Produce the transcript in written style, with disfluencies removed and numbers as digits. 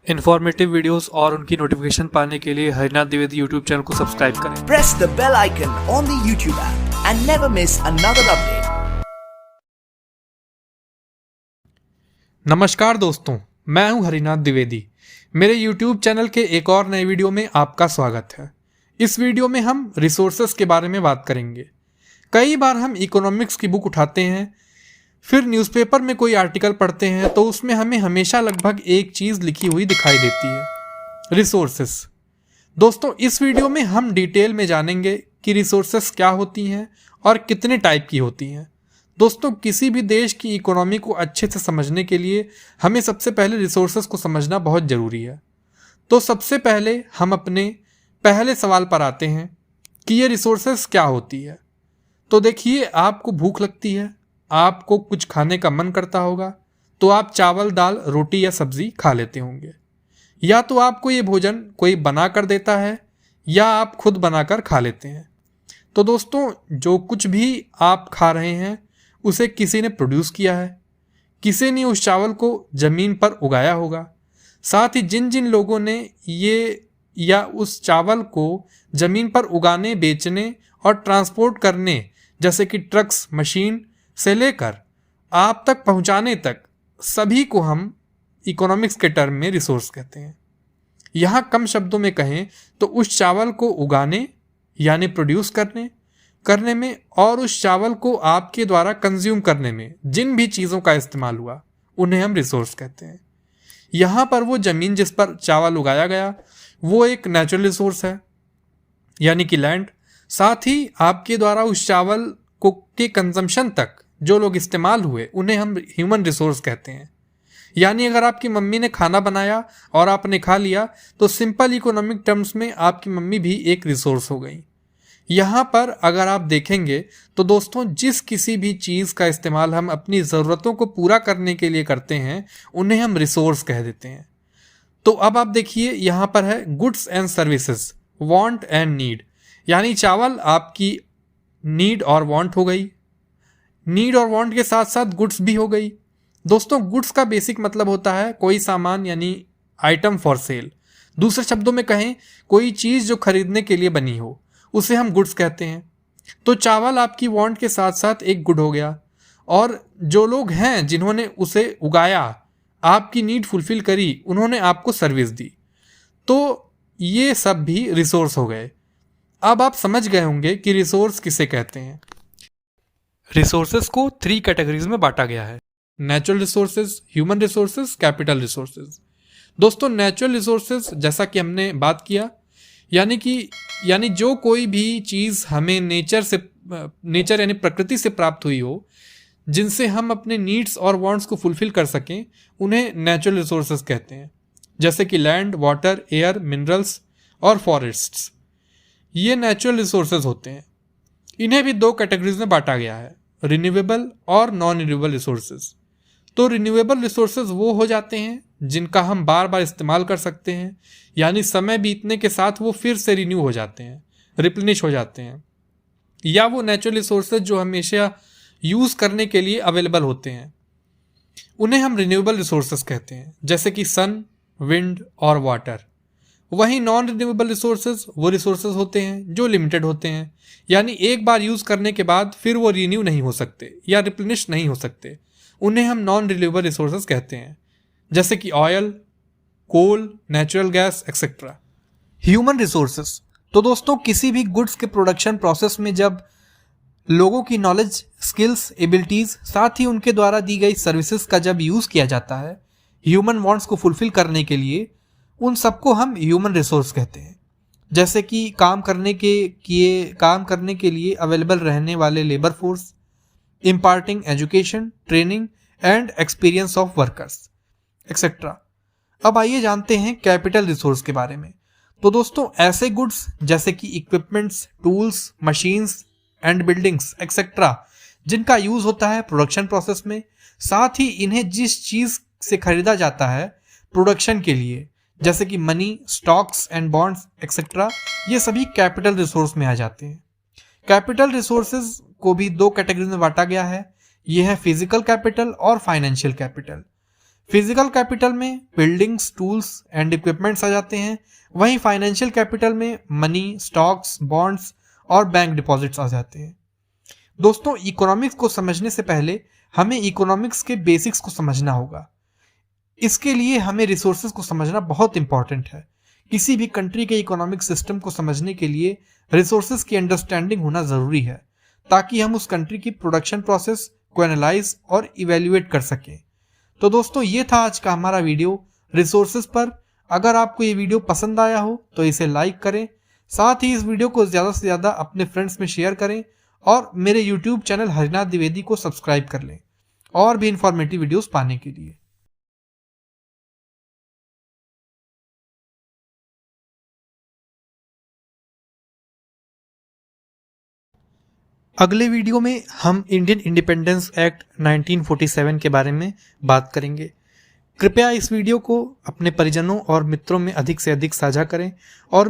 Informative videos और उनकी notification पाने के लिए हरिनाथ द्विवेदी यूट्यूब चैनल को सब्सक्राइब करें। Press the bell icon on the YouTube app and never miss another update. नमस्कार दोस्तों, मैं हूं हरिनाथ द्विवेदी। मेरे YouTube चैनल के एक और नए वीडियो में आपका स्वागत है। इस वीडियो में हम रिसोर्सेस के बारे में बात करेंगे। कई बार हम इकोनॉमिक्स की बुक उठाते हैं, फिर न्यूज़पेपर में कोई आर्टिकल पढ़ते हैं तो उसमें हमें हमेशा लगभग एक चीज़ लिखी हुई दिखाई देती है, रिसोर्सेस। दोस्तों, इस वीडियो में हम डिटेल में जानेंगे कि रिसोर्सेस क्या होती हैं और कितने टाइप की होती हैं। दोस्तों, किसी भी देश की इकोनॉमी को अच्छे से समझने के लिए हमें सबसे पहले रिसोर्सेस को समझना बहुत ज़रूरी है। तो सबसे पहले हम अपने पहले सवाल पर आते हैं कि ये रिसोर्सेस क्या होती है। तो देखिए, आपको भूख लगती है, आपको कुछ खाने का मन करता होगा तो आप चावल, दाल, रोटी या सब्जी खा लेते होंगे, या तो आपको ये भोजन कोई बना कर देता है या आप खुद बनाकर खा लेते हैं। तो दोस्तों, जो कुछ भी आप खा रहे हैं उसे किसी ने प्रोड्यूस किया है, किसी ने उस चावल को ज़मीन पर उगाया होगा। साथ ही जिन जिन लोगों ने ये या उस चावल को ज़मीन पर उगाने, बेचने और ट्रांसपोर्ट करने, जैसे कि ट्रक्स, मशीन से लेकर आप तक पहुंचाने तक, सभी को हम इकोनॉमिक्स के टर्म में रिसोर्स कहते हैं। यहाँ कम शब्दों में कहें तो उस चावल को उगाने यानी प्रोड्यूस करने में और उस चावल को आपके द्वारा कंज्यूम करने में जिन भी चीज़ों का इस्तेमाल हुआ उन्हें हम रिसोर्स कहते हैं। यहाँ पर वो ज़मीन जिस पर चावल उगाया गया वो एक नेचुरल रिसोर्स है, यानी कि लैंड। साथ ही आपके द्वारा उस चावल को के कंजम्पशन तक जो लोग इस्तेमाल हुए उन्हें हम ह्यूमन रिसोर्स कहते हैं। यानी अगर आपकी मम्मी ने खाना बनाया और आपने खा लिया तो सिंपल इकोनॉमिक टर्म्स में आपकी मम्मी भी एक रिसोर्स हो गई। यहाँ पर अगर आप देखेंगे तो दोस्तों, जिस किसी भी चीज़ का इस्तेमाल हम अपनी ज़रूरतों को पूरा करने के लिए करते हैं उन्हें हम रिसोर्स कह देते हैं। तो अब आप देखिए, यहाँ पर है goods and services, want and need. यानी चावल आपकी नीड और वांट हो गई, नीड और वांट के साथ साथ गुड्स भी हो गई। दोस्तों, गुड्स का बेसिक मतलब होता है कोई सामान, यानी आइटम फॉर सेल। दूसरे शब्दों में कहें, कोई चीज़ जो खरीदने के लिए बनी हो उसे हम गुड्स कहते हैं। तो चावल आपकी वांट के साथ साथ एक गुड हो गया, और जो लोग हैं जिन्होंने उसे उगाया, आपकी नीड फुलफिल करी, उन्होंने आपको सर्विस दी, तो ये सब भी रिसोर्स हो गए। अब आप समझ गए होंगे कि रिसोर्स किसे कहते हैं। रिसोर्सेज को 3 कैटेगरीज में बांटा गया है: natural resources, human resources, capital resources. दोस्तों, नेचुरल रिसोर्सेज जैसा कि हमने बात किया, यानी जो कोई भी चीज़ हमें नेचर यानी प्रकृति से प्राप्त हुई हो, जिनसे हम अपने नीड्स और वांट्स को फुलफिल कर सकें, उन्हें नेचुरल रिसोर्सेज कहते हैं। जैसे कि लैंड, वाटर, एयर, मिनरल्स और फॉरेस्ट्स, ये नेचुरल रिसोर्सेज होते हैं। इन्हें भी 2 कैटेगरीज में बांटा गया है, रिन्यूएबल और नॉन रिन्यूएबल रिसोर्सेज। तो रिन्यूएबल रिसोर्सेज वो हो जाते हैं जिनका हम बार बार इस्तेमाल कर सकते हैं, यानी समय बीतने के साथ वो फिर से रिन्यू हो जाते हैं, रिप्लेनिश हो जाते हैं। या वो नेचुरल रिसोर्सेज जो हमेशा यूज़ करने के लिए अवेलेबल होते हैं, उन्हें हम रिन्यूएबल रिसोर्सेज कहते हैं, जैसे कि सन, विंड और वाटर। वहीं नॉन रिन्यूएबल रिसोर्सेज वो रिसोर्सेज होते हैं जो लिमिटेड होते हैं, यानी एक बार यूज़ करने के बाद फिर वो रिन्यू नहीं हो सकते या रिप्लेनिश नहीं हो सकते। उन्हें हम नॉन रिन्यूएबल रिसोर्सेज कहते हैं, जैसे कि oil, coal, natural gas etcetera. Human resources, तो दोस्तों, किसी भी गुड्स के प्रोडक्शन प्रोसेस में जब लोगों की नॉलेज, स्किल्स, एबिलिटीज़, साथ ही उनके द्वारा दी गई सर्विसेज का जब यूज़ किया जाता है ह्यूमन वांट्स को फुलफिल करने के लिए, उन सबको हम ह्यूमन रिसोर्स कहते हैं। जैसे कि काम करने के लिए अवेलेबल रहने वाले labour force, imparting education, training and experience of workers etcetera. अब आइए जानते हैं कैपिटल रिसोर्स के बारे में। तो दोस्तों, ऐसे गुड्स जैसे कि equipments, tools, machines and buildings etcetera, जिनका यूज़ होता है प्रोडक्शन प्रोसेस में, साथ ही इन्हें जिस चीज़ से खरीदा जाता है प्रोडक्शन के लिए, जैसे कि money, stocks and bonds etcetera, ये सभी कैपिटल रिसोर्स में आ जाते हैं। कैपिटल रिसोर्सेज को भी 2 कैटेगरी में बांटा गया है। ये है फिजिकल कैपिटल और फाइनेंशियल कैपिटल। फिजिकल कैपिटल में बिल्डिंग्स, टूल्स एंड इक्विपमेंट्स आ जाते हैं। वहीं फाइनेंशियल कैपिटल में मनी, स्टॉक्स, बॉन्ड्स और बैंक डिपॉजिट्स आ जाते हैं। दोस्तों, इकोनॉमिक्स को समझने से पहले हमें इकोनॉमिक्स के बेसिक्स को समझना होगा। इसके लिए हमें रिसोर्सेज को समझना बहुत इंपॉर्टेंट है। किसी भी कंट्री के इकोनॉमिक सिस्टम को समझने के लिए रिसोर्सेज की अंडरस्टैंडिंग होना ज़रूरी है, ताकि हम उस कंट्री की प्रोडक्शन प्रोसेस को एनालाइज और इवेल्युएट कर सकें। तो दोस्तों, ये था आज का हमारा वीडियो रिसोर्सेज पर। अगर आपको ये वीडियो पसंद आया हो तो इसे लाइक करें, साथ ही इस वीडियो को ज़्यादा से ज़्यादा अपने फ्रेंड्स में शेयर करें और मेरे यूट्यूब चैनल हरिनाथ द्विवेदी को सब्सक्राइब कर लें और भी इंफॉर्मेटिव वीडियोस पाने के लिए। अगले वीडियो में हम इंडियन इंडिपेंडेंस एक्ट 1947 के बारे में बात करेंगे। कृपया इस वीडियो को अपने परिजनों और मित्रों में अधिक से अधिक साझा करें और